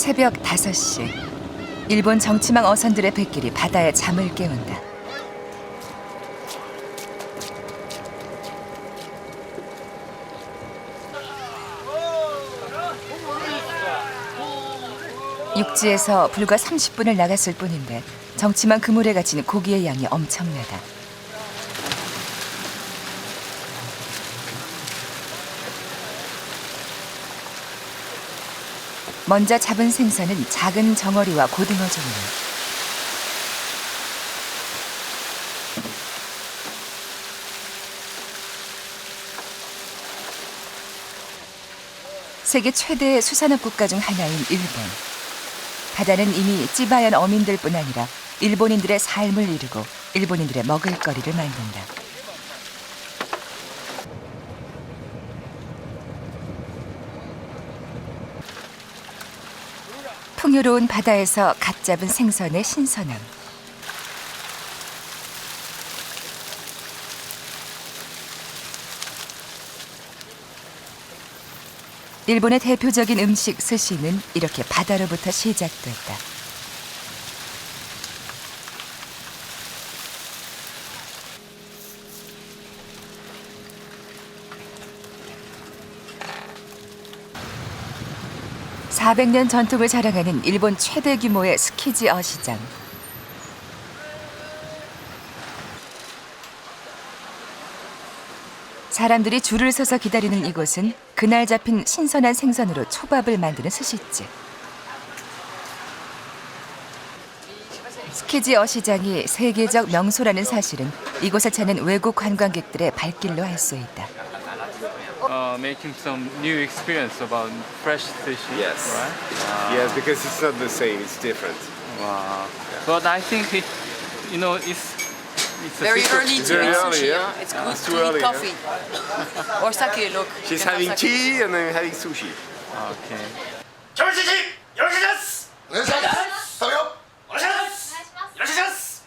새벽 5시. 일본 정치망 어선들의 뱃길이 바다의 잠을 깨운다. 육지에서 불과 30분을 나갔을 뿐인데 정치망 그물에 갇힌 고기의 양이 엄청나다. 먼저 잡은 생선은 작은 정어리와 고등어 종류. 세계 최대의 수산업 국가 중 하나인 일본. 바다는 이미 찌바얀 어민들뿐 아니라 일본인들의 삶을 이루고 일본인들의 먹을거리를 만든다. 풍요로운 바다에서 갓 잡은 생선의 신선함. 일본의 대표적인 음식 스시는 이렇게 바다로부터 시작됐다. (400년) 전통을 자랑하는 일본 최대 규모의 스키지 어시장. 사람들이 줄을 서서 기다리는 이곳은 그날 잡힌 신선한 생선으로 초밥을 만드는 스시집. 스키지 어시장이 세계적 명소라는 사실은 이곳을 찾는 외국 관광객들의 발길로 알 수 있다. Making some new experience about fresh sushi, Yes. right? Yes, because it's not the same, it's different. Wow. But I think it's a Very secret. early It's to very eat early, sushi. yeah? It's good It's to too eat early, coffee or sake. Look, She's you can having have sake. tea and then having sushi. Okay. 教師陣よろしいですお願いします食べよお願いしますよろしいです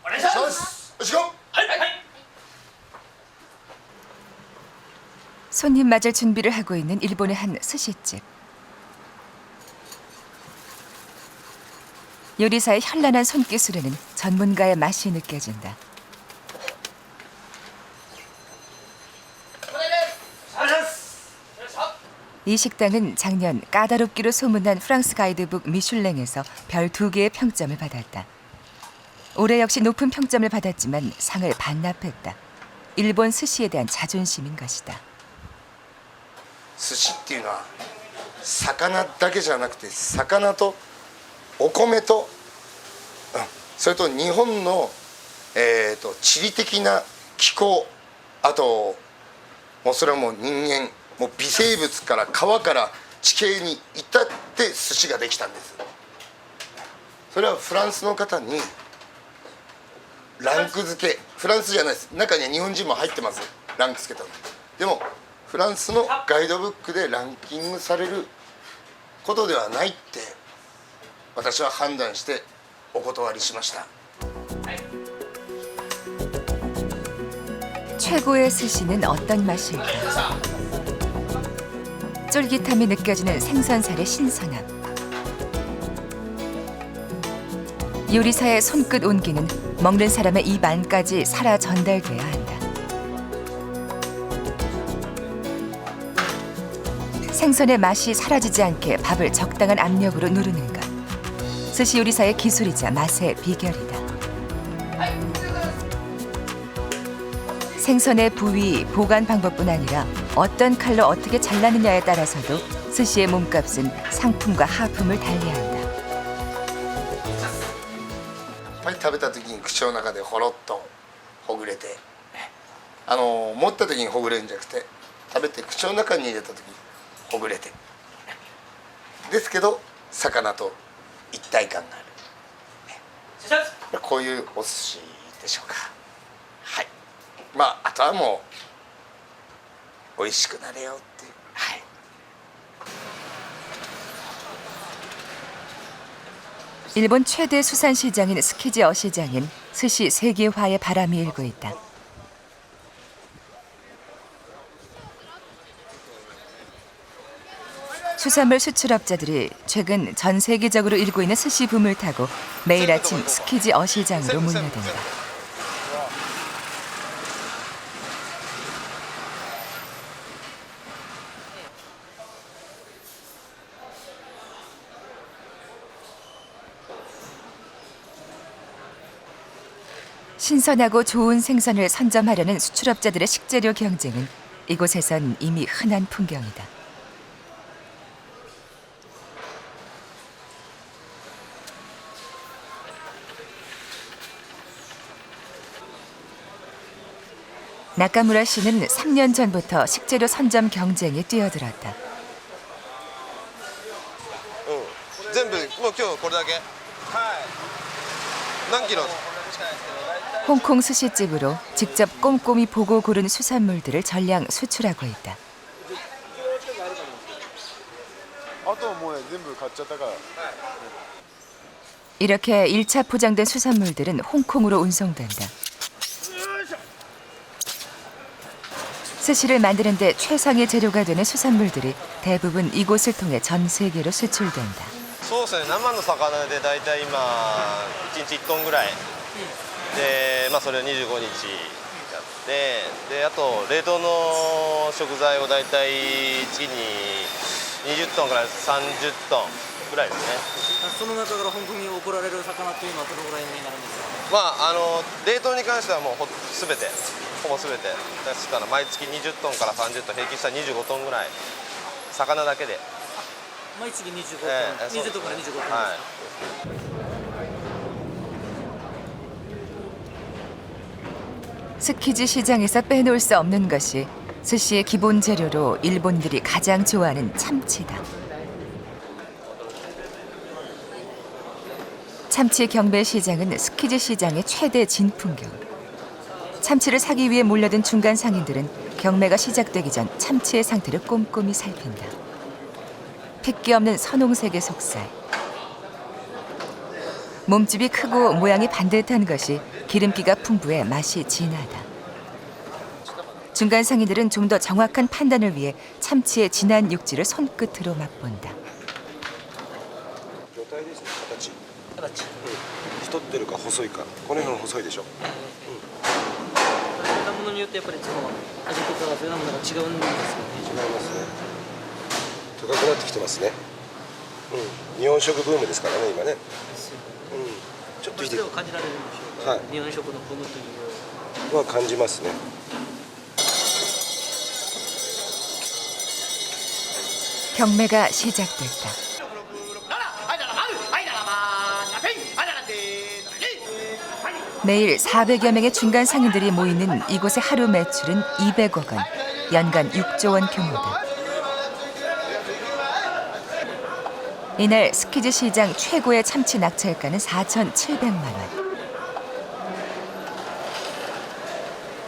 お願いしうますよし行こはいはい 손님 맞을 준비를 하고 있는 일본의 한 스시집. 요리사의 현란한 손기술에는 전문가의 맛이 느껴진다. 이 식당은 작년 까다롭기로 소문난 프랑스 가이드북 미슐랭에서 별 2개의 평점을 받았다. 올해 역시 높은 평점을 받았지만 상을 반납했다. 일본 스시에 대한 자존심인 것이다. 寿司っていうのは魚だけじゃなくて魚とお米と、それと日本の、地理的な気候、あともうそれはもう人間もう微生物から川から地形に至って寿司ができたんです。それはフランスの方にランク付け、フランスじゃないです、中には日本人も入ってます、ランク付けたの。でもフランスのガイドブックでランキングされることではないって私は判断してお断りしました。 최고의 스시는 어떤 맛일까? 쫄깃함이 느껴지는 생선살의 신선함. 요리사의 손끝 온기는 먹는 사람의 입 안까지 살아 전달돼야 한다. 생선의 맛이 사라지지 않게 밥을 적당한 압력으로 누르는 것. 스시 요리사의 기술이자 맛의 비결이다. 생선의 부위, 보관 방법뿐 아니라 어떤 칼로 어떻게 잘라느냐에 따라서도 스시의 몸값은 상품과 하품을 달리한다. やっぱり食べた時に口の中でほろっとほぐれて、持った時にほぐれるんじゃなくて食べて口の中に入れた時にほぐれて、ですけど魚と一体感がある、こういうお寿司でしょうか。はい、まああとはもう美味しくなれよっていう、はい。 일본 최대 수산시장인 스키지 어시장엔 스시 세계화의 바람이 일고 있다. 수산물 수출업자들이 최근 전 세계적으로 일고 있는 스시 붐을 타고 매일 아침 스키지 어시장으로 몰려든다. 신선하고 좋은 생선을 선점하려는 수출업자들의 식재료 경쟁은 이곳에선 이미 흔한 풍경이다. 나카무라 씨는 3년 전부터 식재료 선점 경쟁에 뛰어들었다. 全部もう今日これだけはい何キロ 홍콩 스시집으로 직접 꼼꼼히 보고 고른 수산물들을 전량 수출하고 있다. あとはもうね全部買っちゃったから 이렇게 1차 포장된 수산물들은 홍콩으로 운송된다. 스시를 만드는데 최상의 재료가 되는 수산물들이 대부분 이곳을 통해 전 세계로 수출된다. そうですね生の魚でだいたい今1日1トンぐらいで、それを25日やってであと冷凍の食材をだいたい月に20トンから30トンぐらいですねその中から本当に怒られる魚というのはどのぐらいになるんですか。冷凍に関してはもう全てほぼ全てですから毎月20トンから30トン平均したら25トンぐらい魚だけで毎月25トン、そうですね20トンから25トンですか。はい 스키지 시장에서 빼놓을 수 없는 것이 스시의 기본 재료로 일본인들이 가장 좋아하는 참치다. 참치 경매 시장은 스키지 시장의 최대 진풍경. 참치를 사기 위해 몰려든 중간 상인들은 경매가 시작되기 전 참치의 상태를 꼼꼼히 살핀다. 핏기 없는 선홍색의 속살. 몸집이 크고 모양이 반듯한 것이 기름기가 풍부해 맛이 진하다. 중간 상인들은 좀 더 정확한 판단을 위해 참치의 진한 육질을 손끝으로 맛본다. 状態ですね形太ってるか細いかこの辺が細いでしょ食べたものによってやっぱりその味とかそういうものが違うんですよね。違いますね高くなってきてますね日本食ブームですからね今ねちょっとそれを感じられるんでしょうか。はい日本食のブームというは感じますね 경매가 시작됐다. 매일 400여 명의 중간 상인들이 모이는 이곳의 하루 매출은 200억 원, 연간 6조 원 규모다. 이날 스키지 시장 최고의 참치 낙찰가는 4,700만 원.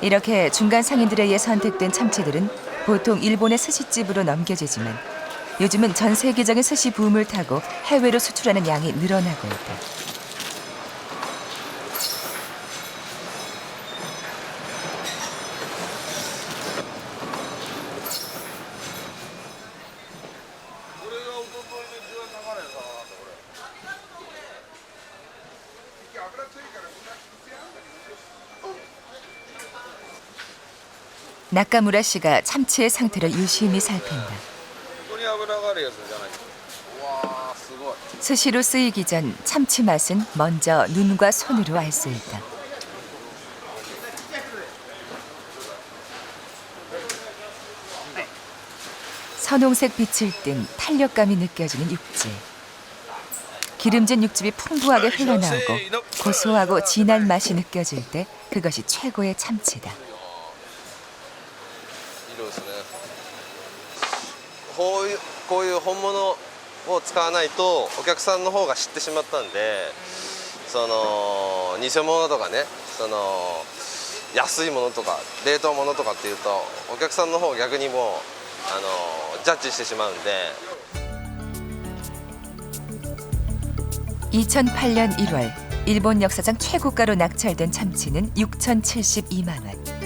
이렇게 중간 상인들에 의해 선택된 참치들은 보통 일본의 스시집으로 넘겨지지만 요즘은 전 세계적인 스시 붐을 타고 해외로 수출하는 양이 늘어나고 있다. 나카무라 씨가 참치의 상태를 유심히 살핀다. 스시로 쓰이기 전 참치 맛은 먼저 눈과 손으로 알 수 있다. 선홍색 빛을 띤 탄력감이 느껴지는 육질. 기름진 육즙이 풍부하게 흘러나오고 고소하고 진한 맛이 느껴질 때 그것이 최고의 참치다. 色ですねこういう本物を使わないとお客さんの方が知ってしまったんでその偽物とかねその安いものとか冷凍物とかっていうとお客さんの方逆にもうジャッジしてしまうんで 2008년 1월 일본 역사상 최고가로 낙찰된 참치는 6,072만 원.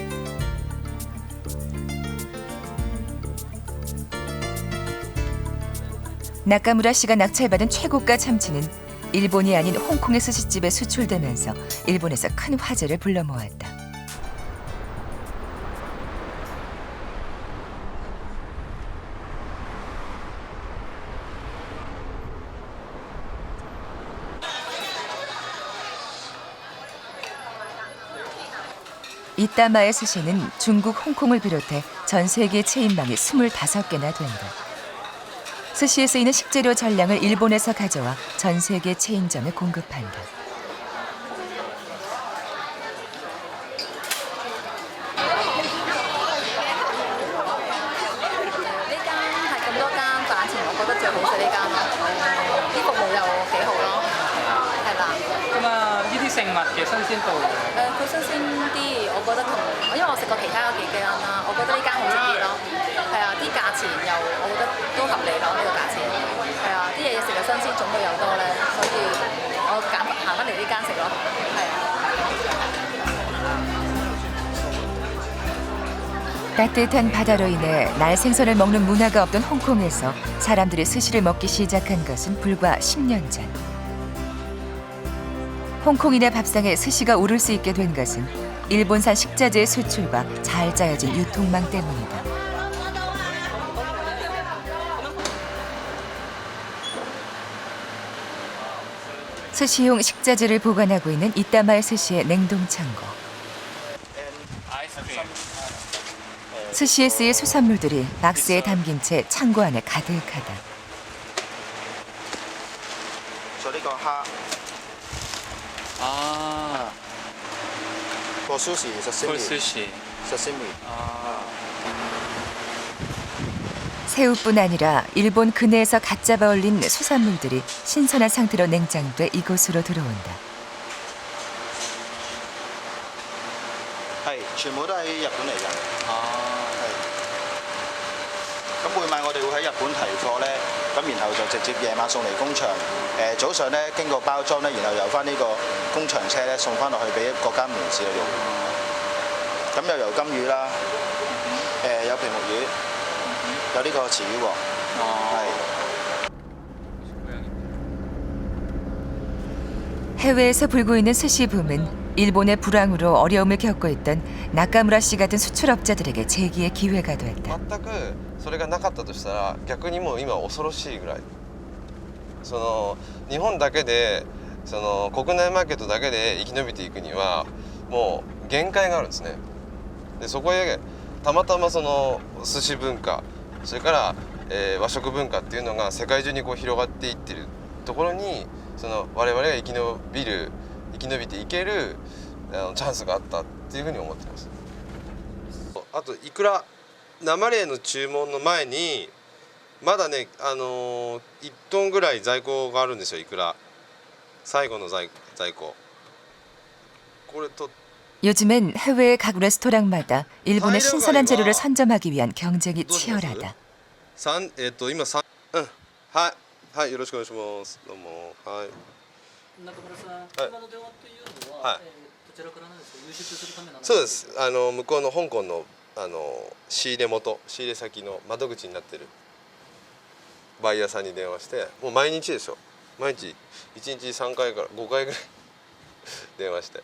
나카무라 씨가 낙찰받은 최고가 참치는 일본이 아닌 홍콩의 스시집에 수출되면서 일본에서 큰 화제를 불러 모았다. 이따마의 스시는 중국, 홍콩을 비롯해 전 세계 체인방이 25개나 된다. 스시에 쓰이는 식재료 전량을 일본에서 가져와 전 세계 체인점에 공급한다. 이 생맛嘅新鮮度佢新鮮啲，我覺得同因為我食過其他嗰幾間啦，我覺得呢間好食啲咯。係啊，啲價錢又我覺得都合理咯，呢個價錢。係啊，啲嘢食又新鮮，種類又多咧，所以我揀行翻嚟呢間食咯。係啊。 따뜻한 바다로 인해 날 생선을 먹는 문화가 없던 홍콩에서 사람들이 스시를 먹기 시작한 것은 불과 10년 전. 홍콩인의 밥상에 스시가 오를 수 있게 된 것은 일본산 식자재의 수출과 잘 짜여진 유통망 때문이다. 스시용 식자재를 보관하고 있는 이따마의 스시의 냉동창고. 아이스크림 스시에 쓰일 수산물들이 박스에 담긴 채 창고 안에 가득하다. 做呢個蝦 아 個 sushi 콜스시 sashimi 새우뿐 아니라 일본 근해에서 갓 잡아 올린 수산물들이 신선한 상태로 냉장돼 이곳으로 들어온다. 係全部都喺日本嚟㗎。 咁每晚我哋會喺日本提貨咧，咁然後就直接夜晚送嚟工場。早上咧經過包裝咧，然後由翻呢個工場車咧送翻落去俾各間門市去用。咁有油金魚啦，有皮目魚，有呢個池魚喎。係。 해외에서 불고 있는 스시 붐은 일본의 불황으로 어려움을 겪고 있던 나카무라 씨 같은 수출업자들에게 재기의 기회가 됐다. 全くそれがなかったとしたら逆にもう今恐ろしいぐらいその日本だけでその国内マーケットだけで生き延びていくにはもう限界があるんですね。でそこへたまたまその寿司文化それから、和食文化っていうのが世界中にこう広がっていってるところにその我々が生き延びていけるチャンスがあったっていうふうに思ってます。あといくら生冷の注文の前にまだね1トンぐらい在庫があるんですよ。いくら最後の在庫これと 요즘엔 해외의 각 레스토랑마다 일본의 신선한 재료를 선점하기 위한 경쟁이 치열하다. 今3はいよろしくお願いします。どうもはい。中村さん、今の電話というのは、はいどちらからなんですか、輸出するためなんですか。そうです向こうの香港の仕入れ先の窓口になってるバイヤーさんに電話してもう毎日ですよ毎日1日3回から5回ぐらい電話して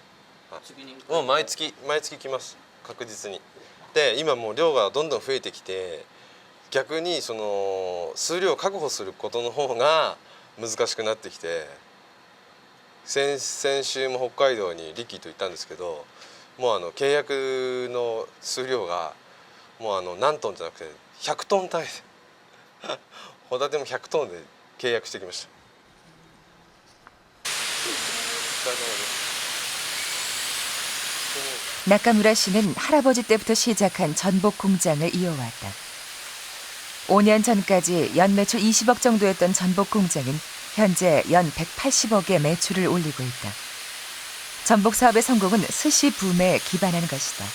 もう毎月来ます確実に。で今もう量がどんどん増えてきて逆にその数量を確保することの方が難しくなってきて先週も北海道にリッキーと行ったんですけどもう契約の数量がもう何トンじゃなくて100トン単位でホタテも100トンで契約してきました。나카무라 씨는 할아버지 때부터 시작한 전복 공장을 이어왔다. 5년 전까지 연 매출 20억 정도였던 전복 공장은 현재 연 180억의 매출을 올리고 있다. 전복 사업의 성공은 스시 붐에 기반한 것이다.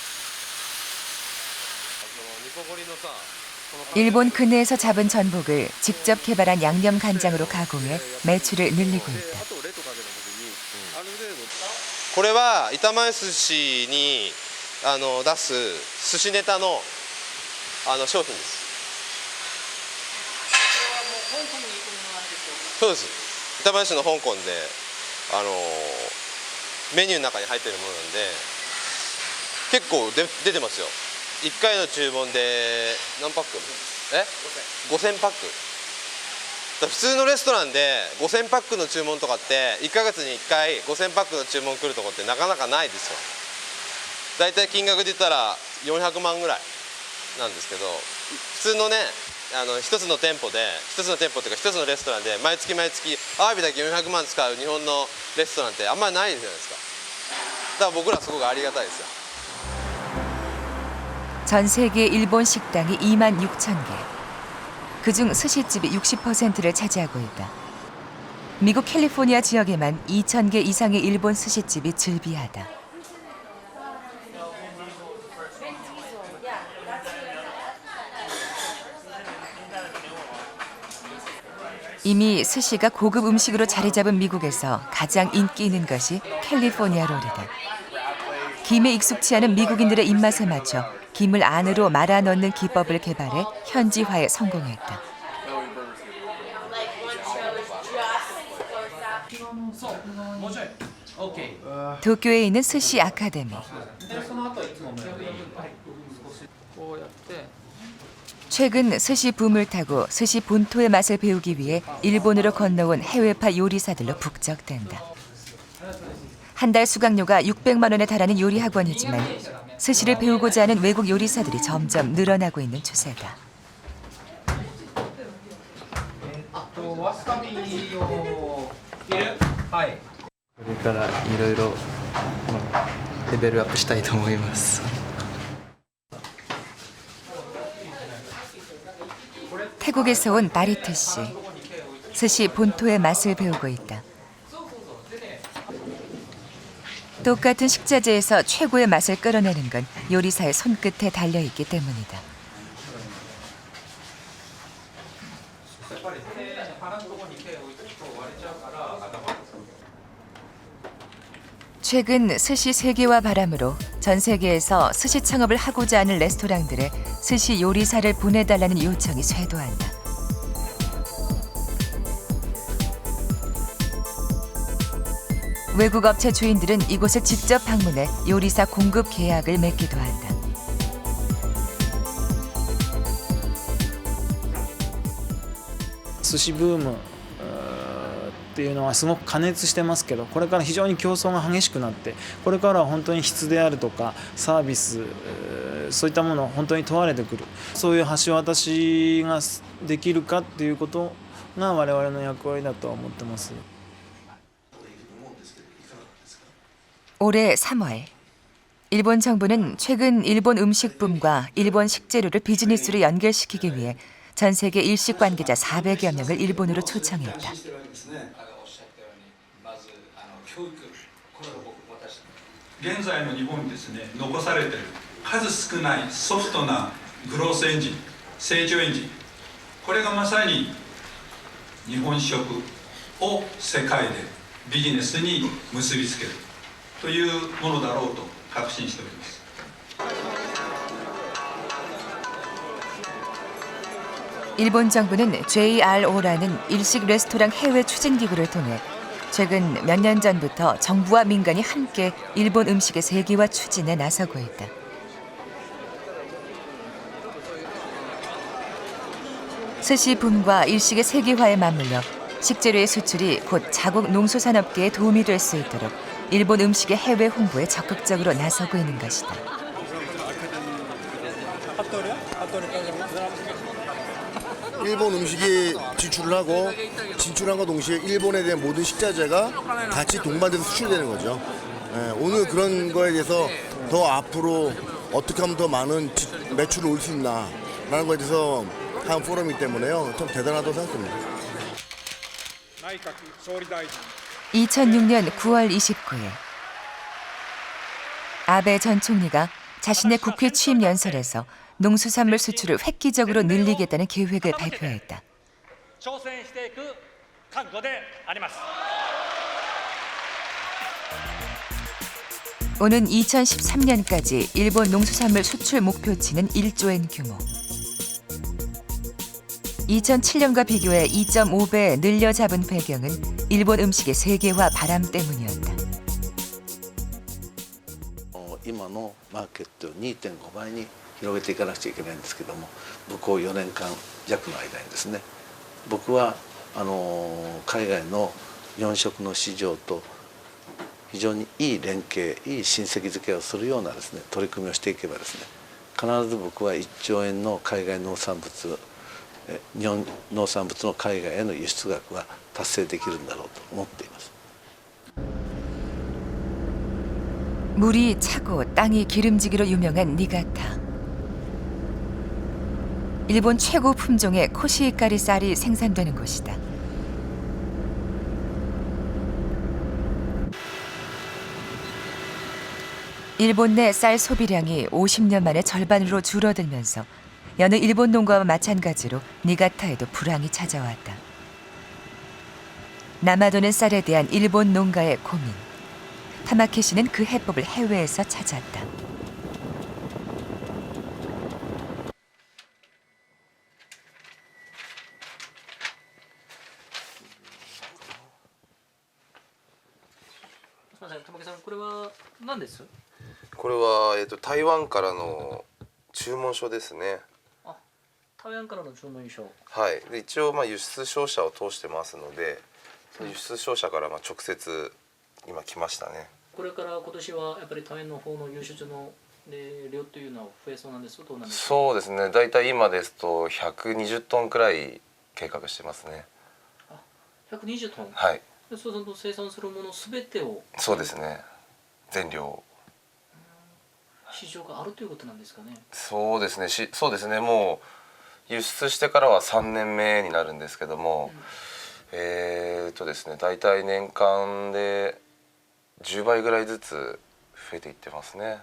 일본 근해에서 잡은 전복을 직접 개발한 양념 간장으로 가공해 매출을 늘리고 있다. これは板前寿司に出す寿司ネタの商品です。これはもう香港に行くそうです。板橋の香港でメニューの中に入ってるものなんで結構出てますよ。1回の注文で何パック？5000パック。普通のレストランで5000パックの注文とかって1ヶ月に1回5000パックの注文来るとこってなかなかないですよ。だいたい金額で言ったら400万ぐらいなんですけど、普通のね一つの店舗っていうか一つのレストランで毎月アワビだけ400万使う日本のレストランってあんまりないじゃないですか。だから僕らすごくありがたいですよ。 전 세계 일본 식당이 2만 6천 개. 그중 스시집이 60%를 차지하고 있다. 미국 캘리포니아 지역에만 2천 개 이상의 일본 스시집이 즐비하다. 이미 스시가 고급 음식으로 자리 잡은 미국에서 가장 인기 있는 것이 캘리포니아 롤이다. 김에 익숙치 않은 미국인들의 입맛에 맞춰 김을 안으로 말아 넣는 기법을 개발해 현지화에 성공했다. 도쿄에 있는 스시 아카데미. 최근 스시 붐을 타고 스시 본토의 맛을 배우기 위해 일본으로 건너온 해외파 요리사들로 북적댄다. 한 달 수강료가 600만 원에 달하는 요리 학원이지만 스시를 배우고자 하는 외국 요리사들이 점점 늘어나고 있는 추세다. これからいろいろレベルアップしたいと思います。 태국에서 온 바리트 씨. 스시 본토의 맛을 배우고 있다. 똑같은 식자재에서 최고의 맛을 끌어내는 건 요리사의 손끝에 달려있기 때문이다. 최근 스시 세계화 바람으로 전 세계에서 스시 창업을 하고자 하는 레스토랑들의 스시 요리사를 보내달라는 요청이 쇄도한다. 외국 업체 주인들은 이곳을 직접 방문해 요리사 공급 계약을 맺기도 한다. 스시 붐っていうのはすごく過熱してますけど、これから非常に競争が激しくなって、これからは本当に質であるとかサービス、そういったものを本当に問われてくる。そういう橋渡しができるかっていうことが我々の役割だと思ってます。 올해 3월, 일본 정부는 최근 일본 음식 붐과 일본 식재료를 비즈니스로 연결시키기 위해 전 세계 일식 관계자 400여 명을 일본으로 초청했다. 現在の日本にですね、残されている数少ないソフトなグロースエンジン、成長エンジン、これがまさに日本食を世界でビジネスに結びつけるというものだろうと確信しております。 일본 정부는 JRO라는 일식 레스토랑 해외 추진 기구를 통해 최근 몇 년 전부터 정부와 민간이 함께 일본 음식의 세계화 추진에 나서고 있다. 스시 붐과 일식의 세계화에 맞물려 식재료의 수출이 곧 자국 농수산업계에 도움이 될 수 있도록 일본 음식의 해외 홍보에 적극적으로 나서고 있는 것이다. 일본 음식이 진출을 하고 진출한과 동시에 일본에 대한 모든 식자재가 같이 동반돼서 수출되는 거죠. 오늘 그런 거에 대해서 더 앞으로 어떻게 하면 더 많은 매출을 올 수 있나라는 거에 대해서 한 포럼이기 때문에요. 참 대단하다고 생각합니다. 2006년 9월 29일 아베 전 총리가 자신의 국회 취임 연설에서 농수산물 수출을 획기적으로 늘리겠다는 계획을 발표했다. 오는 2013년까지 일본 농수산물 수출 목표치는 1조 엔 규모. 2007년과 비교해 2.5배 늘려 잡은 배경은 일본 음식의 세계화 바람 때문이었다. 今のマーケットを 2.5 倍に広げていかなくちゃいけないんですけども、向こう4年間弱の間にですね、僕は海外の日本食の市場と非常にいい連携、いい親戚づけをするようなですね取り組みをしていけばですね、必ず僕は1兆円の海外農産物、日本農産物の海外への輸出額は達成できるんだろうと思っています。 물이 차고 땅이 기름지기로 유명한 니가타. 일본 최고 품종의 코시히카리 쌀이 생산되는 곳이다. 일본 내 쌀 소비량이 50년 만에 절반으로 줄어들면서 여느 일본 농가와 마찬가지로 니가타에도 불황이 찾아왔다. 남아도는 쌀에 대한 일본 농가의 고민. 타마키 씨는 그 해법을 해외에서 찾았다. 타마키さん、これは何です？これは台湾からの注文書ですね。台湾からの注文書。はい。で一応輸出商社を通してますので、輸出商社から直接今来ましたね。これから今年はやっぱり台湾の方の輸出の量というのは増えそうなんですか、どうなんですか？そうですね。だいたい今ですと120トンくらい計画してますね。120トン。はい。そうすると生産するものすべてを。そうですね。全量。市場があるということなんですかね。そうですね。そうですね。もう輸出してからは3年目になるんですけども、ですね。だいたい年間で10倍ぐらいずつ増えていってますね。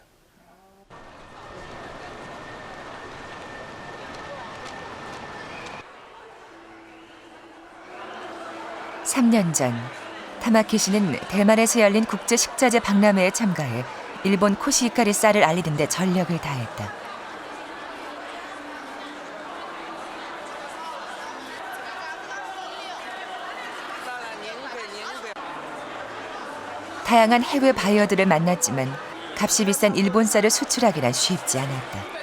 3년 전 타마키 씨는 대만에서 열린 국제 식자재 박람회에 참가해 일본 코시히카리 쌀을 알리는 데 전력을 다했다. 다양한 해외 바이어들을 만났지만 값이 비싼 일본 쌀을 수출하기란 쉽지 않았다.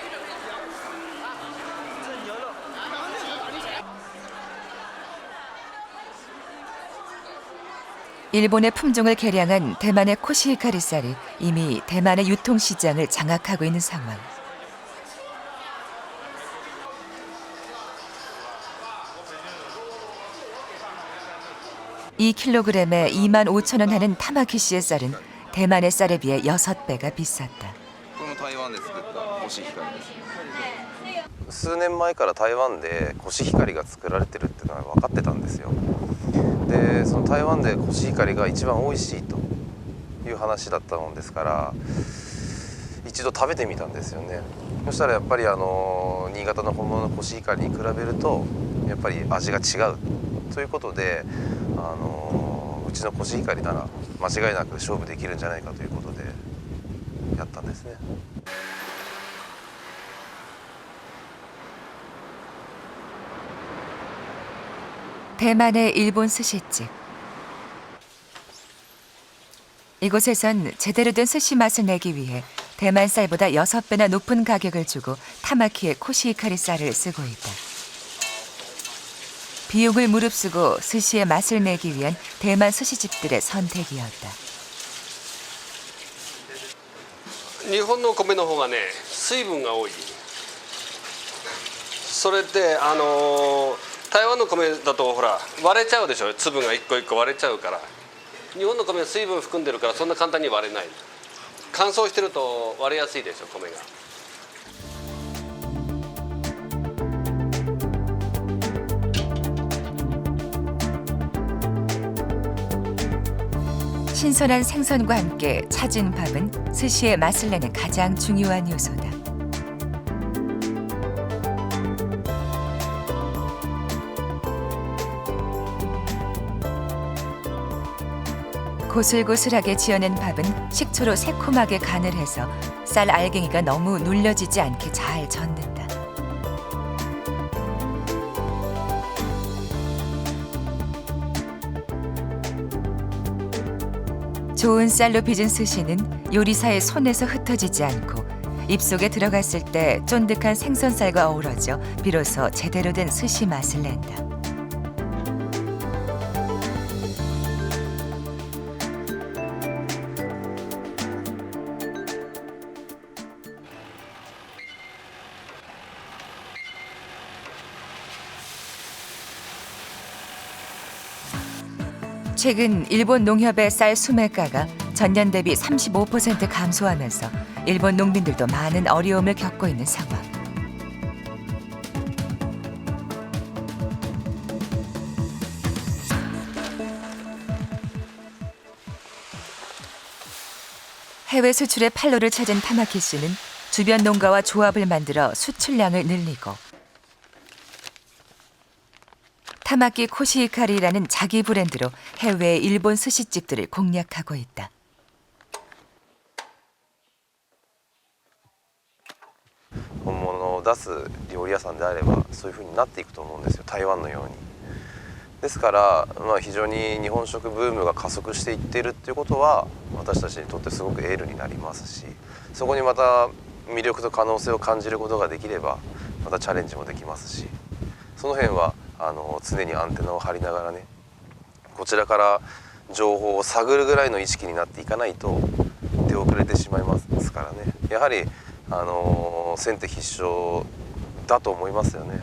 일본의 품종을 개량한 대만의 코시히카리 쌀이 이미 대만의 유통시장을 장악하고 있는 상황. 이 킬로그램에 25,000원 하는 타마키 씨의 쌀은 대만의 쌀에 비해 6배가 비쌌다. 数年前から台湾でコシヒカリが作られてるっていうのは分かってたんですよ。でその台湾でコシヒカリが一番美味しいという話だったもんですから一度食べてみたんですよね。そしたらやっぱり新潟の本物のコシヒカリに比べるとやっぱり味が違うということでうちのコシヒカリなら間違いなく勝負できるんじゃないかということでやったんですね。 대만의 일본 스시집. 이곳에선 제대로 된 스시 맛을 내기 위해 대만 쌀보다 6배나 높은 가격을 주고 타마키의 코시히카리 쌀을 쓰고 있다. 비용을 무릅쓰고 스시의 맛을 내기 위한 대만 스시집들의 선택이었다. 日本の米の方がね、水分が多い。それで台湾の米だとほら割れちゃうでしょ、粒が一個一個割れちゃうから。日本の米は水分含んでるからそんな簡単に割れない。乾燥してると割れやすいでしょ、米が。 신선한 생선과 함께 차진 밥은 스시의 맛을 내는 가장 중요한 요소다. 고슬고슬하게 지어낸 밥은 식초로 새콤하게 간을 해서 쌀 알갱이가 너무 눌려지지 않게 잘 젓는다. 좋은 쌀로 빚은 스시는 요리사의 손에서 흩어지지 않고 입속에 들어갔을 때 쫀득한 생선살과 어우러져 비로소 제대로 된 스시 맛을 낸다. 최근 일본 농협의 쌀 수매가가 전년 대비 35% 감소하면서 일본 농민들도 많은 어려움을 겪고 있는 상황. 해외 수출의 판로를 찾은 타마키 씨는 주변 농가와 조합을 만들어 수출량을 늘리고 타마키 코시히카리라는 자기 브랜드로 해외의 일본 스시집들을 공략하고 있다.本物を出す料理屋さんであればそういう風になっていくと思うんですよ、台湾のように。ですから、非常に日本食ブームが加速していっているっていうことは私たちにとってすごくエールになりますし、そこにまた魅力と可能性を感じることができればまたチャレンジもできますし、その辺は常にアンテナを張りながらね、こちらから情報を探るぐらいの意識になっていかないと出遅れてしまいますからね。やはり先手必勝だと思いますよね。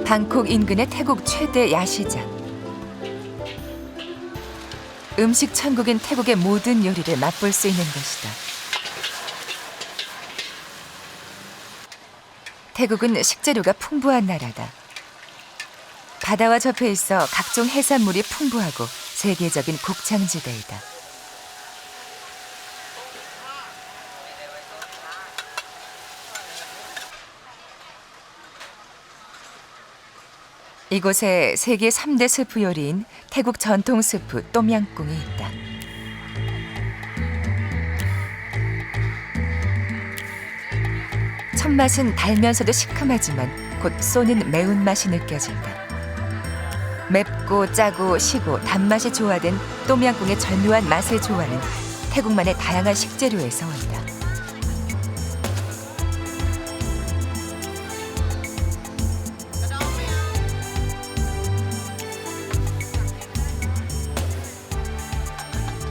방콕 인근의 태국 최대 야시장. 음식 천국인 태국의 모든 요리를 맛볼 수 있는 곳이다. 태국은 식재료가 풍부한 나라다. 바다와 접해 있어 각종 해산물이 풍부하고 세계적인 곡창지대이다. 이곳에 세계 3대 스프 요리인 태국 전통 스프 똠양꿍이 있다. 첫 맛은 달면서도 시큼하지만 곧 쏘는 매운맛이 느껴진다. 맵고 짜고 시고 단맛이 조화된 똠양꿍의 절묘한 맛의 조화는 태국만의 다양한 식재료에서 온다.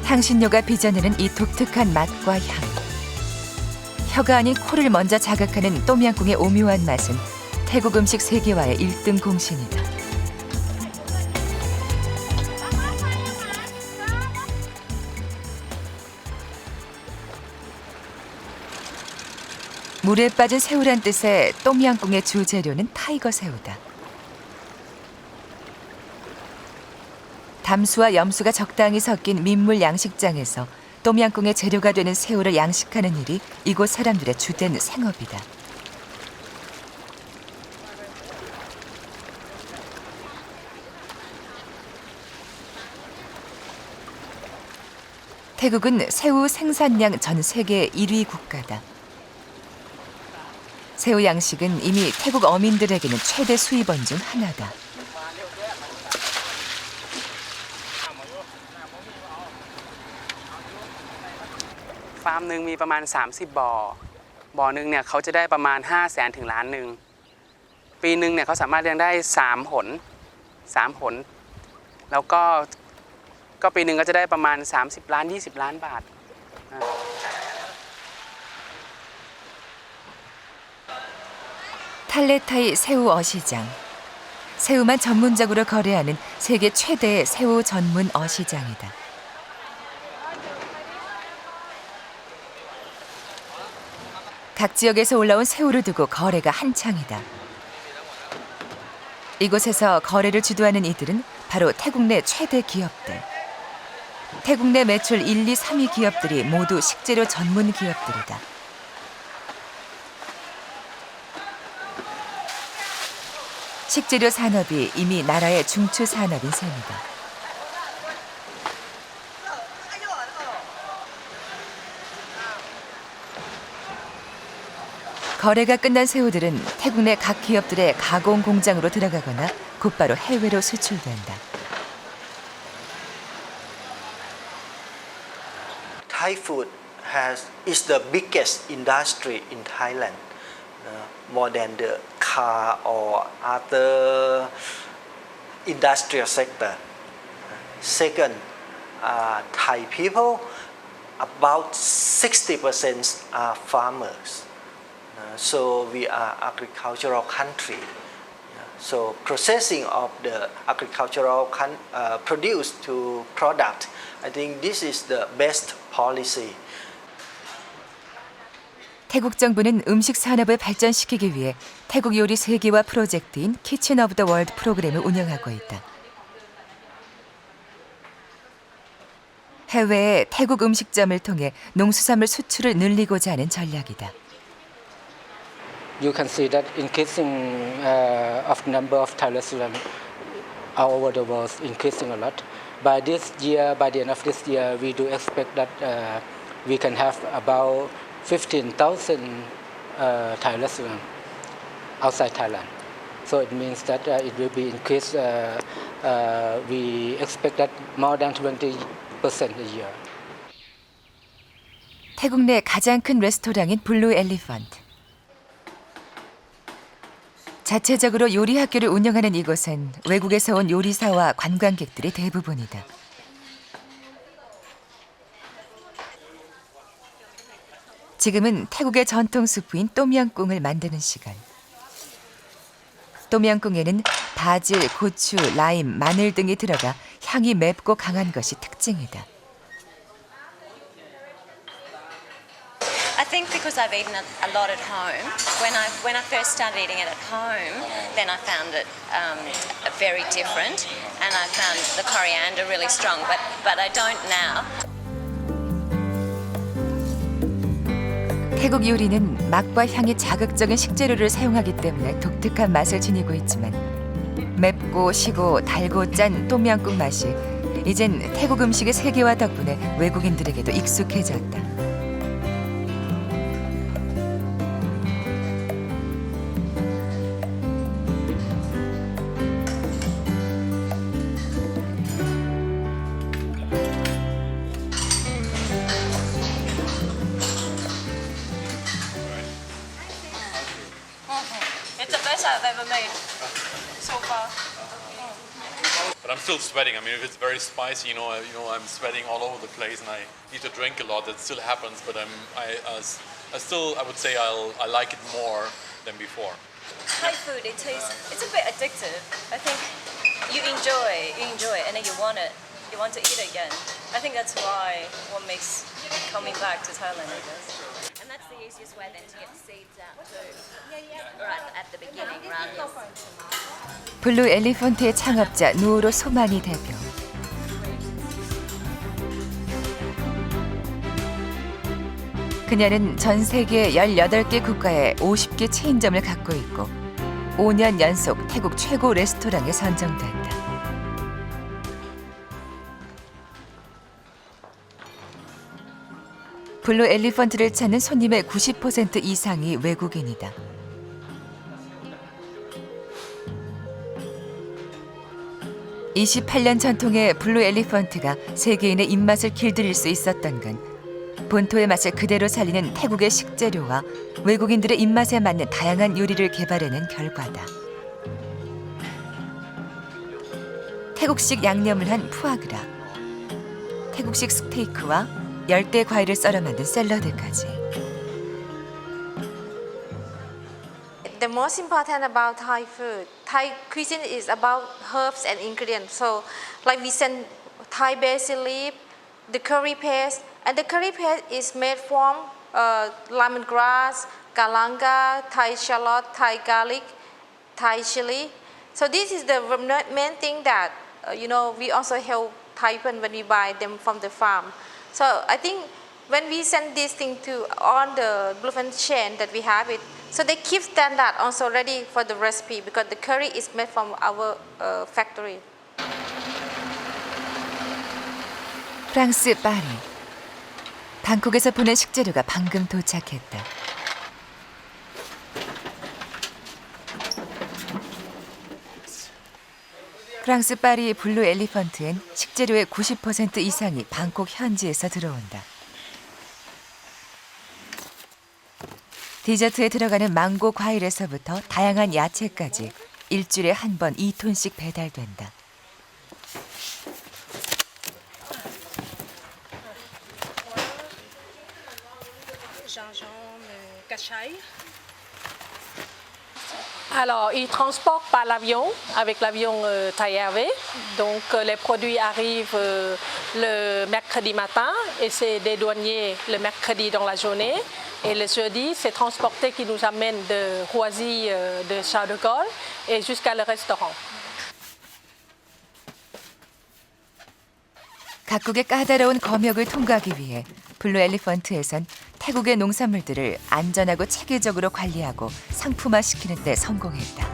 향신료가 빚어내는 이 독특한 맛과 향. 혀가 아닌 코를 먼저 자극하는 똠양꿍의 오묘한 맛은 태국 음식 세계화의 1등 공신이다. 물에 빠진 새우란 뜻의 똠양꿍의 주재료는 타이거 새우다. 담수와 염수가 적당히 섞인 민물 양식장에서 똠양꿍의 재료가 되는 새우를 양식하는 일이 이곳 사람들의 주된 생업이다. 태국은 새우 생산량 전 세계 1위 국가다. 새우 양식은 이미 태국 어민들에게는 최대 수입원 중 하나다.ฟาร์มหนึ่งมีประมาณ30บ่อบ่อหนึ่งเนี่ยเขาจะได้ประมาณ500,000 ถึงล้านหนึ่งปีหนึ่งเนี่ยเขาสามารถเลี้ยงได้3 หนแล้วก็ปีหนึ่งก็จะได้ประมาณ30 ล้าน 20 ล้านบาท. 탈레타이 새우 어시장. 새우만 전문적으로 거래하는 세계 최대의 새우 전문 어시장이다. 각 지역에서 올라온 새우를 두고 거래가 한창이다. 이곳에서 거래를 주도하는 이들은 바로 태국 내 최대 기업들. 태국 내 매출 1, 2, 3위 기업들이 모두 식재료 전문 기업들이다. 식재료 산업이 이미 나라의 중추 산업인 셈이다. 거래가 끝난 새우들은 태국 내 각 기업들의 가공 공장으로 들어가거나 곧바로 해외로 수출된다. Thai food is the biggest industry in Thailand, more than the car or other industrial sector. Second, Thai people, about 60% are farmers. So we are agricultural country. So processing of the agricultural produce to product, I think this is the best policy. 태국 정부는 음식 산업을 발전시키기 위해 태국 요리 세계화 프로젝트인 키친 오브 더 월드 프로그램을 운영하고 있다. 해외에 태국 음식점을 통해 농수산물 수출을 늘리고자 하는 전략이다. You can see that increasing of number of Thai restaurants all over the world is increasing a lot. By this year, by the end of this year, we do expect that we can have about 15,000 Thai restaurants outside Thailand. So it means that it will be increased. We expect that more than 20% a year. 태국 내 가장 큰 레스토랑인 블루 엘리펀트. 자체적으로 요리 학교를 운영하는 이곳은 외국에서 온 요리사와 관광객들이 대부분이다. 지금은 태국의 전통 수프인 똠양꿍을 만드는 시간. 똠양꿍에는 바질, 고추, 라임, 마늘 등이 들어가 향이 맵고 강한 것이 특징이다. I think because I've eaten a lot at home. When I first started eating it at home, then I found it very different, and I found the coriander really strong. But I don't now. 태국 요리는 맛과 향이 자극적인 식재료를 사용하기 때문에 독특한 맛을 지니고 있지만 맵고 시고 달고 짠 똠양꿍 맛이 이젠 태국 음식의 세계화 덕분에 외국인들에게도 익숙해졌다. It's the best I've ever made so far. But I'm still sweating. I mean, if it's very spicy, I'm sweating all over the place, and I need to drink a lot. That still happens, but I would say I like it more than before. Thai food, it's a bit addictive. I think you enjoy it, and then you want to eat it again. I think that's what makes coming back to Thailand, I guess. And that's the easiest way then to get the seeds out too. Right at the beginning rather than... 블루 엘리펀트의 창업자 누오로 소마니 대표. 그녀는 전 세계 18개 국가에 50개 체인점을 갖고 있고 5년 연속 태국 최고 레스토랑에 선정됐다. 블루 엘리펀트를 찾는 손님의 90% 이상이 외국인이다. (28년) 전통의 블루 엘리펀트가 세계인의 입맛을 길들일 수 있었던 건 본토의 맛을 그대로 살리는 태국의 식재료와 외국인들의 입맛에 맞는 다양한 요리를 개발해낸 결과다. 태국식 양념을 한 푸아그라, 태국식 스테이크와 열대 과일을 썰어 만든 샐러드까지. The most important about Thai food, Thai cuisine is about herbs and ingredients. So, like we send Thai basil leaf, the curry paste, and the curry paste is made from lemongrass, galanga, Thai shallot, Thai garlic, Thai chili. So this is the main thing that we also help Thai people when we buy them from the farm. So I think when we send this thing to all the Bluefin chain that we have it, so they keep standard also ready for the recipe because the curry is made from our factory. 프랑스 파리. 방콕에서 보낸 식재료가 방금 도착했다. 프랑스 파리 블루 엘리펀트엔 식재료의 90% 이상이 방콕 현지에서 들어온다. 디저트에 들어가는 망고 과일에서부터 다양한 야채까지 일주일에 한 번 2톤씩 배달된다. Alors, ils transportent par l'avion, avec l'avion Thai Airways. Donc, les produits arrivent le mercredi matin et c'est des douaniers le mercredi dans la journée. Et le jeudi, c'est transporté qui nous amène de Roissy, de Charles de Gaulle et jusqu'à le restaurant. 각국의 까다로운 검역을 통과하기 위해 블루 엘리펀트에선 태국의 농산물들을 안전하고 체계적으로 관리하고 상품화시키는 데 성공했다.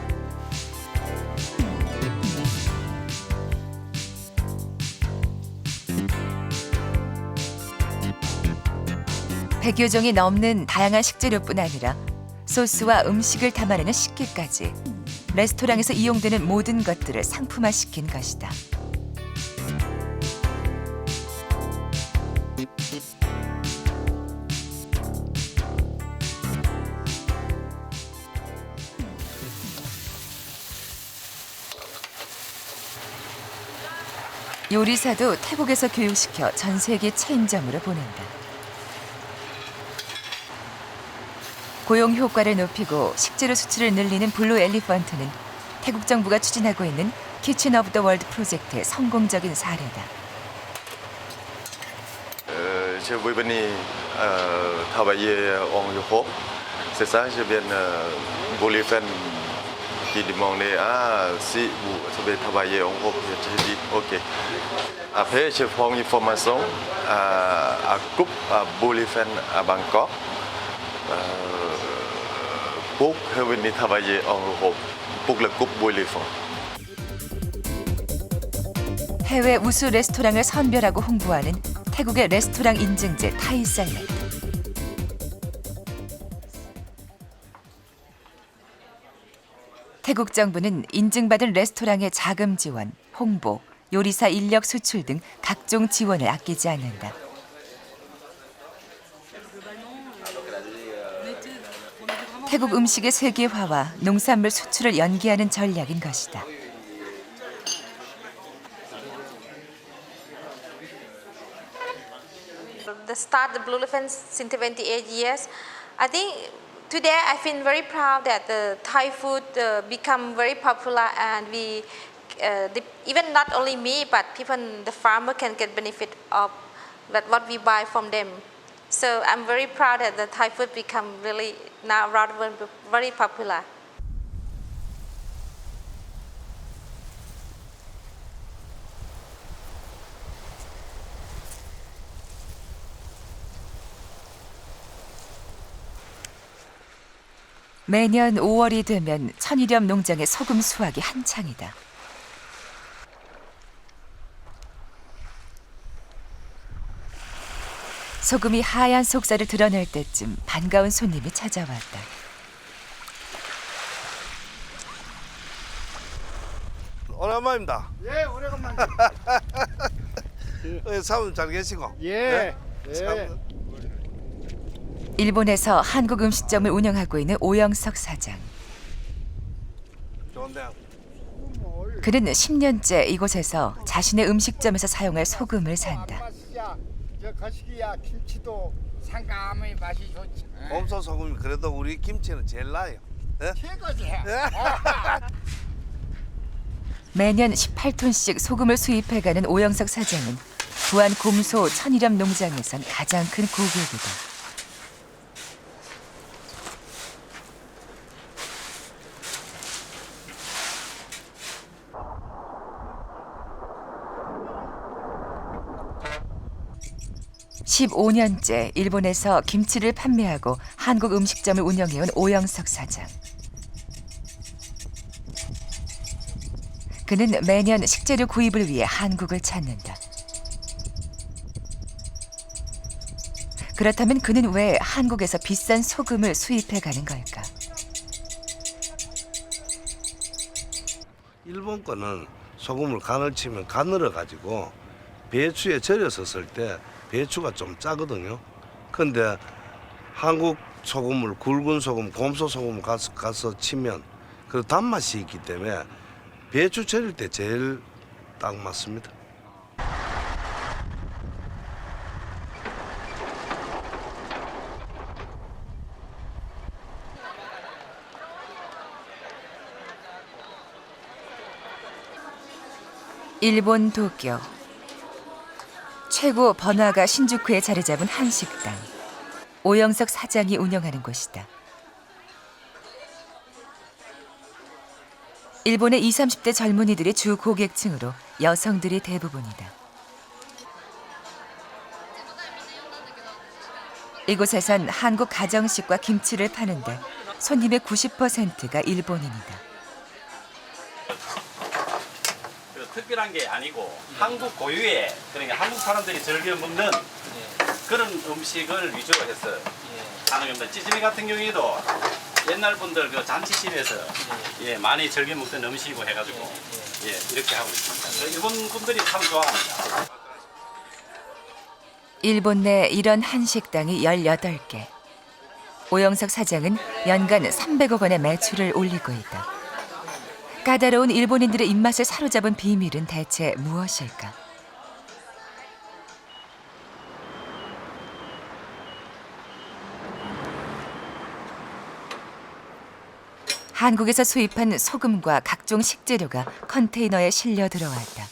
(100여) 종이 넘는 다양한 식재료뿐 아니라 소스와 음식을 담아내는 식기까지 레스토랑에서 이용되는 모든 것들을 상품화시킨 것이다. 요리사도 태국에서 교육시켜 전 세계 체인점으로 보낸다. 고용 효과를 높이고 식재료 수출을 늘리는 블루 엘리펀트는 태국 정부가 추진하고 있는 키친 오브 더 월드 프로젝트의 성공적인 사례다. Je vais venir travailler en Europe. C'est ça, je viens voulais faire qui demandait si vous savez travailler en Europe, je dis ok. Après, je prends une formation à Coupe à Bolifen à Bangkok pour venir travailler en Europe pour la Coupe Bolifen. 해외 우수 레스토랑을 선별하고 홍보하는 태국의 레스토랑 인증제 타이 샐러드. 태국 정부는 인증받은 레스토랑의 자금 지원, 홍보, 요리사 인력 수출 등 각종 지원을 아끼지 않는다. 태국 음식의 세계화와 농산물 수출을 연계하는 전략인 것이다. The start the Blue Elephant since 28 years. I think today I feel very proud that the Thai food become very popular and we even not only me but even the farmer can get benefit of that what we buy from them. So I'm very proud that the Thai food become really now rather very popular. 매년 5월이 되면 천일염 농장의 소금 수확이 한창이다. 소금이 하얀 속살을 드러낼 때쯤 반가운 손님이 찾아왔다. 오랜만입니다. 예, 오래간만입니다. 사모님 잘 계시고. 예. 네. 일본에서 한국 음식점을 운영하고 있는 오영석 사장. 좋은데요. 그는 10년째 이곳에서 자신의 음식점에서 사용할 소금을 산다. 저 거시기야 김치도 상감의 맛이 좋지. 봄소 소금이 그래도 우리 김치는 제일 나요. 최고지. 매년 18톤씩 소금을 수입해가는 오영석 사장은 부안 곰소 천일염 농장에선 가장 큰 고객이다. (15년째) 일본에서 김치를 판매하고 한국 음식점을 운영해온 오영석 사장. 그는 매년 식재료 구입을 위해 한국을 찾는다. 그렇다면 그는 왜 한국에서 비싼 소금을 수입해 가는 걸까? 일본 거는 소금을 간을 치면 가늘어 가지고 배추에 절여서 쓸 때 배추가 좀 짜거든요. 근데 한국 소금을 굵은 소금, 곰소 소금 가서 치면 그 단맛이 있기 때문에 배추 절일 때 제일 딱 맞습니다. 일본 도쿄. 최고 번화가 신주쿠에 자리 잡은 한식당. 오영석 사장이 운영하는 곳이다. 일본의 20, 30대 젊은이들이 주 고객층으로 여성들이 대부분이다. 이곳에선 한국 가정식과 김치를 파는데 손님의 90%가 일본인이다. 특별한 게 아니고 한국 고유의, 그러니까 한국 사람들이 즐겨 먹는 그런 음식을 위주로 했어요. 하는 겁니다. 찌짐이 같은 경우에도 옛날 분들 그 잔치집에서 많이 즐겨 먹던 음식이고 해가지고 이렇게 하고 있습니다. 일본 분들이 참 좋아합니다. 일본 내 이런 한식당이 18개. 오영석 사장은 연간 300억 원의 매출을 올리고 있다. 까다로운 일본인들의 입맛을 사로잡은 비밀은 대체 무엇일까? 한국에서 수입한 소금과 각종 식재료가 컨테이너에 실려 들어왔다.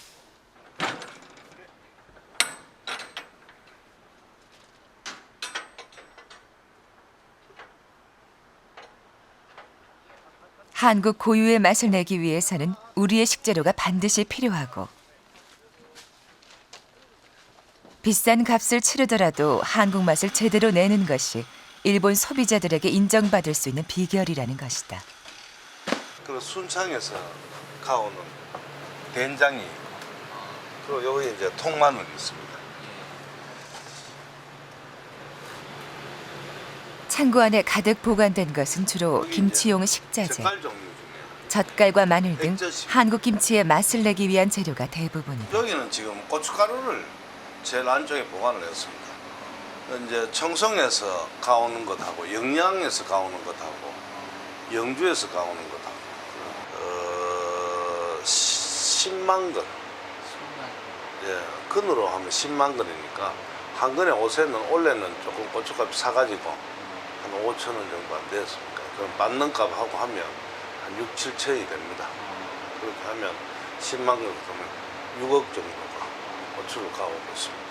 한국 고유의 맛을 내기 위해서는 우리의 식재료가 반드시 필요하고 비싼 값을 치르더라도 한국 맛을 제대로 내는 것이 일본 소비자들에게 인정받을 수 있는 비결이라는 것이다. 그 순창에서 가오는 된장이 그리고 여기 이제 통마늘이 있습니다. 창고 안에 가득 보관된 것은 주로 김치용 식자재, 젓갈과 마늘 등 한국 김치의 맛을 내기 위한 재료가 대부분이다. 여기는 지금 고춧가루를 제일 안쪽에 보관을 했습니다. 이제 청송에서 가오는 것하고 영양에서 가오는 것하고 영주에서 가오는 것하고 10만 근. 근으로 하면 10만 근이니까 한 근에 옷에는 원래는 조금 고춧값 사가지고 한 5천 원 정도 안 되었습니까? 그럼 받는 값하고 하면 한 6, 7천이 됩니다. 그렇게 하면 10만 건 그러면 6억 정도가 고추를 가오고 있습니다.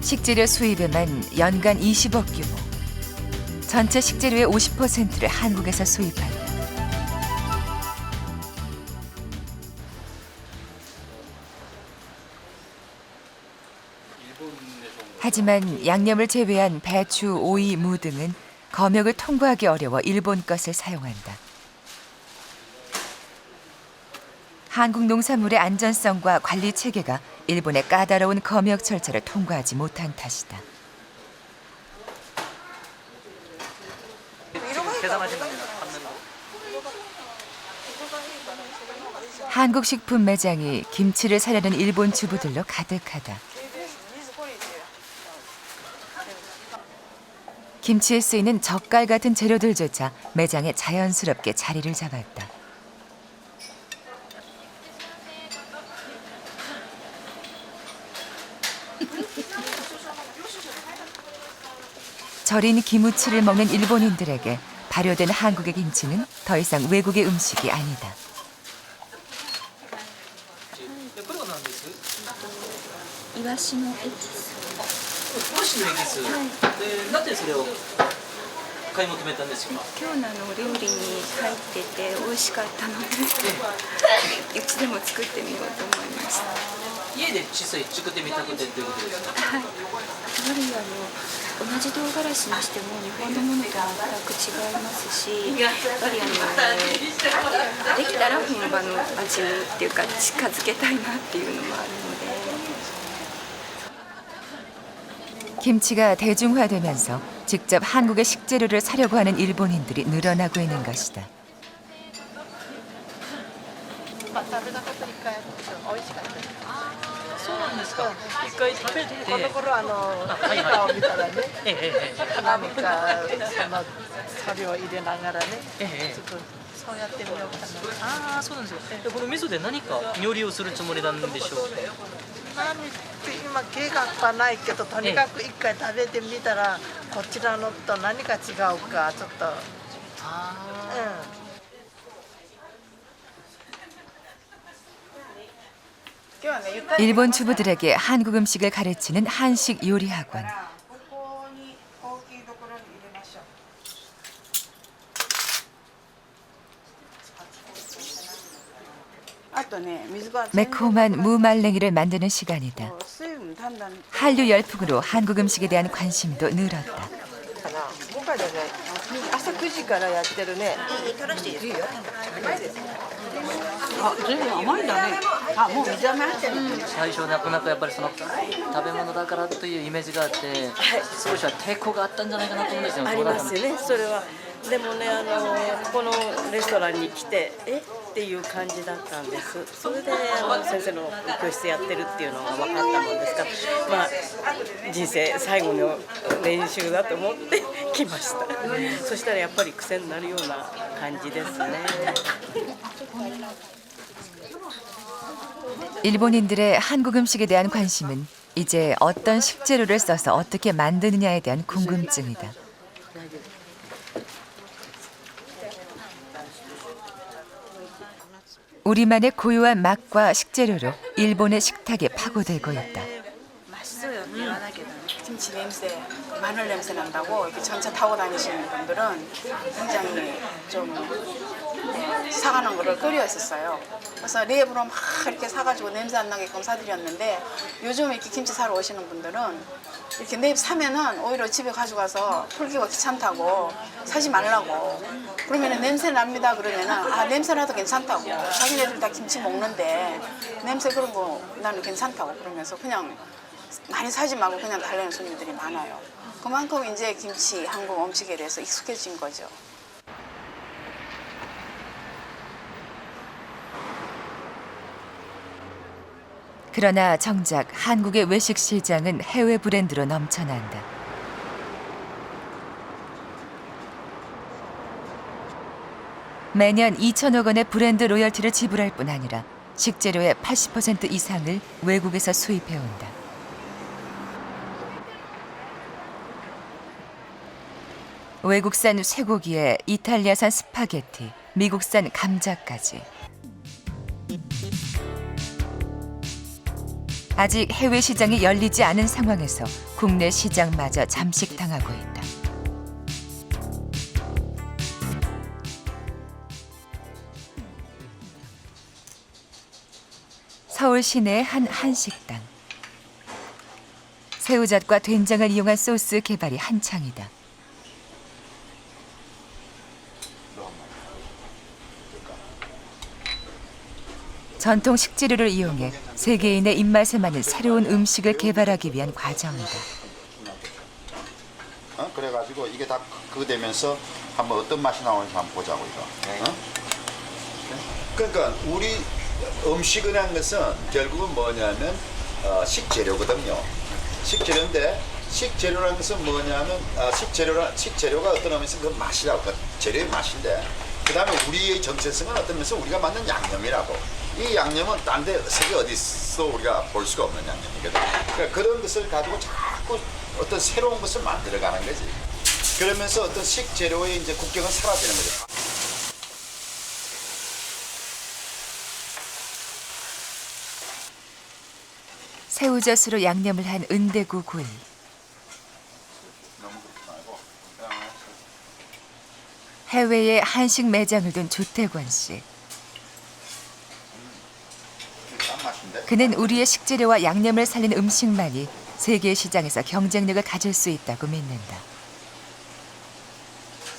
식재료 수입에만 연간 20억 규모. 전체 식재료의 50%를 한국에서 수입한다. 하지만 양념을 제외한 배추, 오이, 무 등은 검역을 통과하기 어려워 일본 것을 사용한다. 한국 농산물의 안전성과 관리 체계가 일본의 까다로운 검역 절차를 통과하지 못한 탓이다. 한국 식품 매장이 김치를 사려는 일본 주부들로 가득하다. 김치에 쓰이는 젓갈 같은 재료들조차 매장에 자연스럽게 자리를 잡았다. 절인 기무치를 먹는 일본인들에게 발효된 한국의 김치는 더 이상 외국의 음식이 아니다. 이와시노 에기스. イワシのエキス。で、なぜそれを買い求めたんですか。今日の料理に入ってて美味しかったので、うちでも作ってみようと思いました。家で小さい作ってみたくてということですか。はい。やはり同じ唐辛子にしても日本のものと全く違いますし、やっぱりできたら本場の味っていうか近づけたいなっていうのもあるので。 김치가 대중화되면서 직접 한국의 식재료를 사려고 하는 일본인들이 늘어나고 있는 것이다. ぱ食べたこと1回あるんですよ。美味しかったです。そうなんですか。一回食べて、この頃はい映画を見たらね、ええ何かそのタレを入れながらね、ええちょっとそうやってみようかな。ああ、そうなんですよ。でこの味噌で何か料理をするつもりなんでしょう。何って今計画はないけど、とにかく1回食べてみたら、こちらのと何か違うかちょっと。일본 주부들에게 한국 음식을 가르치는 한식 요리 학원. 매콤한 무말랭이를 만드는 시간이다. 한류 열풍으로 한국 음식에 대한 관심도 늘었다. 朝9時からやってるね。あ、随分甘いんだね。あ、もう水飴入ってる。最初なかなかやっぱりその食べ物だからというイメージがあって、少しは抵抗があったんじゃないかなと思うんですよ。ありますよね、それは。でもね、ここのレストランに来てっていう感じだったんです。それで先生の教室やってるっていうのが分かったもんですから、まあ人生最後の練習だと思って来ました。そしたらやっぱり癖になるような感じですね。 일본인들의 한국 음식에 대한 관심은 이제 어떤 식재료를 써서 어떻게 만드느냐에 대한 궁금증이다. 우리만의 고유한 맛과 식재료로 일본의 식탁에 파고들고 있다. 맛있어요. 김치 냄새, 마늘 냄새 난다고 이렇게 전차 타고 다니시는 분들은 굉장히 좀 사가는 거를 끓여했었어요. 그래서 랩으로 막 이렇게 사가지고 냄새 안 나게끔 사드렸는데 요즘 이렇게 김치 사러 오시는 분들은 이렇게 랩 사면은 오히려 집에 가져가서 풀기가 귀찮다고 사지 말라고. 그러면은 냄새 납니다 그러면은 아 냄새 나도 괜찮다고. 자기네들 다 김치 먹는데 냄새 그런 거 나는 괜찮다고 그러면서 그냥 많이 사지 말고 그냥 달래는 손님들이 많아요. 그만큼 이제 김치 한국 음식에 대해서 익숙해진 거죠. 그러나 정작 한국의 외식 시장은 해외 브랜드로 넘쳐난다. 매년 2천억 원의 브랜드 로열티를 지불할 뿐 아니라 식재료의 80% 이상을 외국에서 수입해온다. 외국산 쇠고기에 이탈리아산 스파게티, 미국산 감자까지. 아직 해외 시장이 열리지 않은 상황에서 국내 시장마저 잠식당하고 있다. 서울 시내의 한 한식당. 새우젓과 된장을 이용한 소스 개발이 한창이다. 전통 식재료를 이용해 세계인의 입맛에 맞는 새로운 음식을 개발하기 위한 과정이다. 그래가지고 이게 다 그거 되면서 한번 어떤 맛이 나오는지 한번 보자고 이거. 그러니까 우리 음식이라는 것은 결국은 뭐냐면 식재료거든요. 식재료인데 식재료라는 것은 뭐냐면 식재료가 어떤 의미에서 그 맛이라고 그 재료의 맛인데 그 다음에 우리의 정체성은 어떤 면에서 우리가 만든 양념이라고. 이 양념은 딴 데 세계 어디서 우리가 볼 수가 없는 양념이거든. 그러니까 그런 것을 가지고 자꾸 어떤 새로운 것을 만들어가는 거지. 그러면서 어떤 식재료의 이제 국격은 사라지는 거죠. 새우젓으로 양념을 한 은대구 구이. 해외에 한식 매장을 둔 조태권 씨. 그는 우리의 식재료와 양념을 살린 음식만이 세계 시장에서 경쟁력을 가질 수 있다고 믿는다.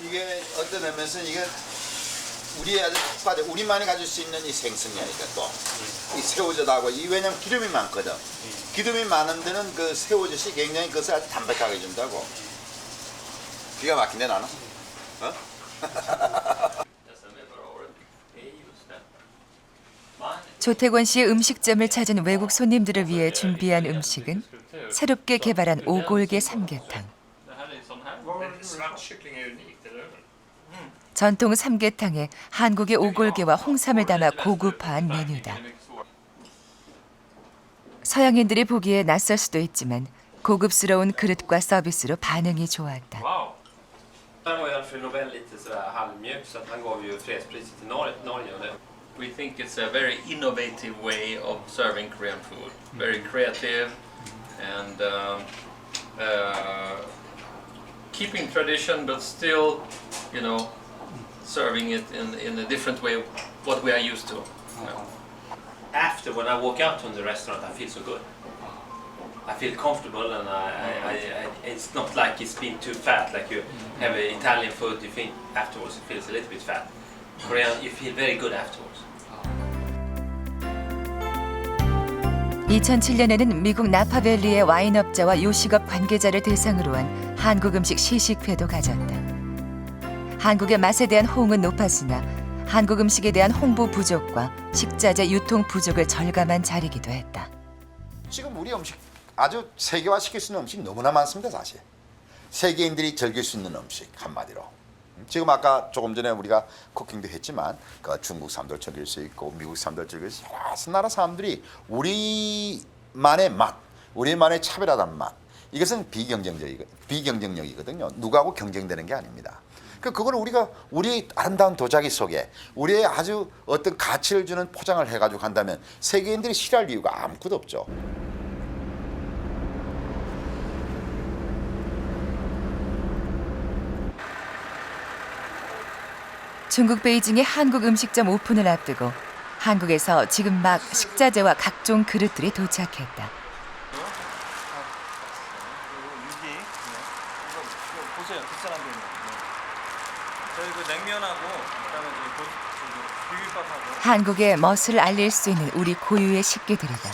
이게 어떤 의미에서 이게 우리만이 가질 수 있는 이 생선이니까 또 이 새우젓하고 이 왜냐면 기름이 많거든. 기름이 많은 데는 그 새우젓이 굉장히 그것을 아주 담백하게 준다고. 기가 막힌데 나는. 어? 조태권 씨의 음식점을 찾은 외국 손님들을 위해 준비한 음식은 새롭게 개발한 오골계 삼계탕. 전통 삼계탕에 한국의 오골계와 홍삼을 담아 고급화한 메뉴다. 서양인들이 보기에 낯설 수도 있지만 고급스러운 그릇과 서비스로 반응이 좋았다. We think it's a very innovative way of serving Korean food. Very creative and keeping tradition, but still, you know, serving it in a different way, what we are used to. After, when I walk out from the restaurant, I feel so good. I feel comfortable, and it's not like it's been too fat. Like you have Italian food, you think afterwards it feels a little bit fat. Korean, you feel very good afterwards. 2007년에는 미국 나파밸리의 와인업자와 요식업 관계자를 대상으로 한 한국 음식 시식회도 가졌다. 한국의 맛에 대한 호응은 높았으나 한국 음식에 대한 홍보 부족과 식자재 유통 부족을 절감한 자리이기도 했다. 지금 우리 음식 아주 세계화시킬 수 있는 음식 너무나 많습니다. 사실 세계인들이 즐길 수 있는 음식 한마디로. 지금 아까 조금 전에 우리가 쿠킹도 했지만 그 중국 사람들 즐길 수 있고 미국 사람들 즐길 수 있고 여러 나라 사람들이 우리만의 맛, 우리만의 차별화된 맛, 이것은 비경쟁력이거든요. 누구하고 경쟁되는 게 아닙니다. 그걸 우리가 우리 아름다운 도자기 속에 우리의 아주 어떤 가치를 주는 포장을 해가지고 간다면 세계인들이 싫어할 이유가 아무것도 없죠. 중국 베이징의 한국 음식점 오픈을 앞두고 한국에서 지금 막 식자재와 각종 그릇들이 도착했다. 보세요, 비싼 게 있네. 저희 그 냉면하고 그다음에 비빔밥하고. 한국의 멋을 알릴 수 있는 우리 고유의 식기들이다.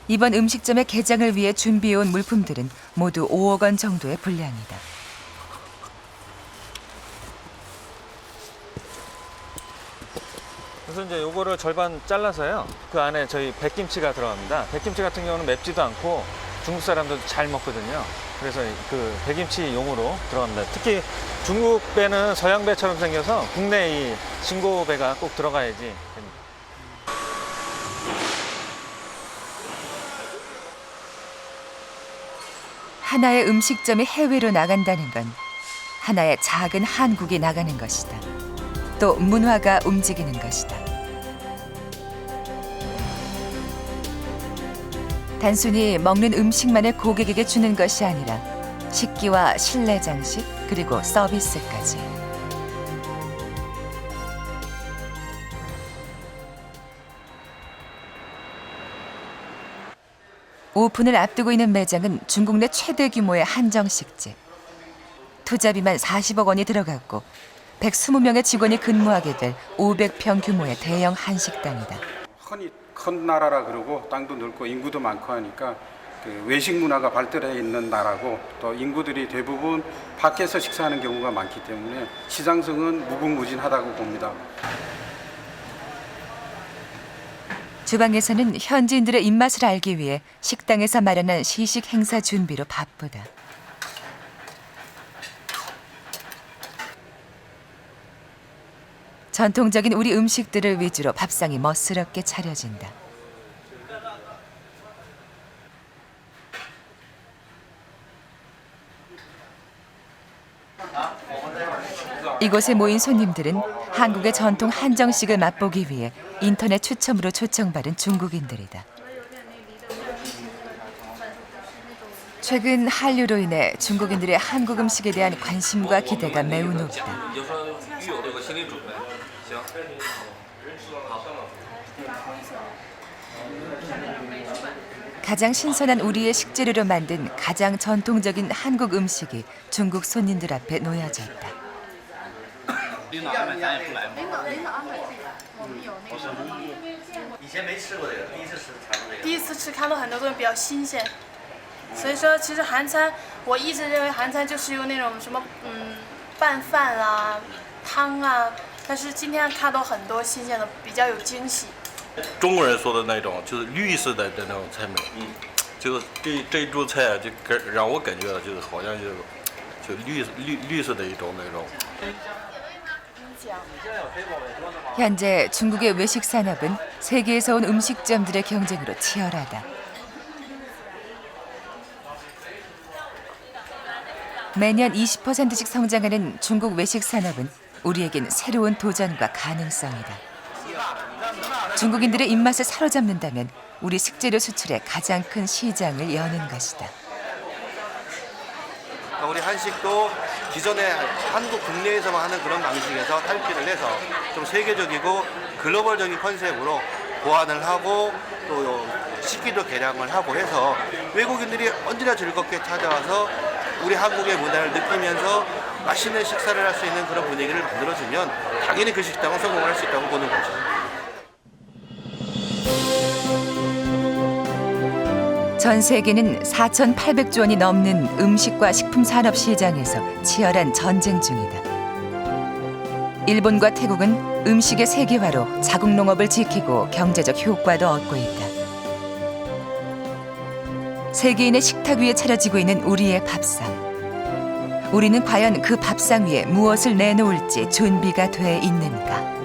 이번 음식점의 개장을 위해 준비해온 물품들은 모두 5억 원 정도의 분량이다. 그래서 이제 요거를 절반 잘라서요. 그 안에 저희 백김치가 들어갑니다. 백김치 같은 경우는 맵지도 않고 중국 사람들도 잘 먹거든요. 그래서 그 백김치용으로 들어갑니다. 특히 중국 배는 서양 배처럼 생겨서 국내 이 신고 배가 꼭 들어가야지 됩니다. 하나의 음식점이 해외로 나간다는 건 하나의 작은 한국이 나가는 것이다. 또 문화가 움직이는 것이다. 단순히 먹는 음식만을 고객에게 주는 것이 아니라 식기와 실내 장식 그리고 서비스까지. 오픈을 앞두고 있는 매장은 중국 내 최대 규모의 한정식집. 투자비만 40억 원이 들어갔고 120명의 직원이 근무하게 될 500평 규모의 대형 한식당이다. 흔히 큰 나라라 그러고 땅도 넓고 인구도 많고 하니까 그 외식 문화가 발달해 있는 나라고 또 인구들이 대부분 밖에서 식사하는 경우가 많기 때문에 시장성은 무궁무진하다고 봅니다. 주방에서는 현지인들의 입맛을 알기 위해 식당에서 마련한 시식 행사 준비로 바쁘다. 전통적인 우리 음식들을 위주로 밥상이 멋스럽게 차려진다. 이곳에 모인 손님들은 한국의 전통 한정식을 맛보기 위해 인터넷 추첨으로 초청받은 중국인들이다. 최근 한류로 인해 중국인들의 한국 음식에 대한 관심과 기대가 매우 높다. 가장 신선한 우리의 식재료로 만든 가장 전통적인 한국 음식이 중국 손님들 앞에 놓여졌다. 第一次吃看到很多东西比较新鲜，所以说其实韩餐我一直认为韩餐就是用那种什么拌饭啊、汤啊，但是今天看到很多新鲜的，比较有惊喜。中国人说的那种就是绿色的那种菜美，就是这一桌菜就让我感觉就是好像就绿色的一种那种。 현재 중국의 외식 산업은 세계에서 온 음식점들의 경쟁으로 치열하다. 매년 20%씩 성장하는 중국 외식 산업은 우리에겐 새로운 도전과 가능성이다. 중국인들의 입맛을 사로잡는다면 우리 식재료 수출의 가장 큰 시장을 여는 것이다. 우리 한식도 기존에 한국 국내에서만 하는 그런 방식에서 탈피를 해서 좀 세계적이고 글로벌적인 컨셉으로 보완을 하고 또 식기도 개량을 하고 해서 외국인들이 언제나 즐겁게 찾아와서 우리 한국의 문화를 느끼면서 맛있는 식사를 할 수 있는 그런 분위기를 만들어주면 당연히 그 식당은 성공할 수 있다고 보는 거죠. 전 세계는 4,800조 원이 넘는 음식과 식품 산업 시장에서 치열한 전쟁 중이다. 일본과 태국은 음식의 세계화로 자국 농업을 지키고 경제적 효과도 얻고 있다. 세계인의 식탁 위에 차려지고 있는 우리의 밥상. 우리는 과연 그 밥상 위에 무엇을 내놓을지 준비가 돼 있는가?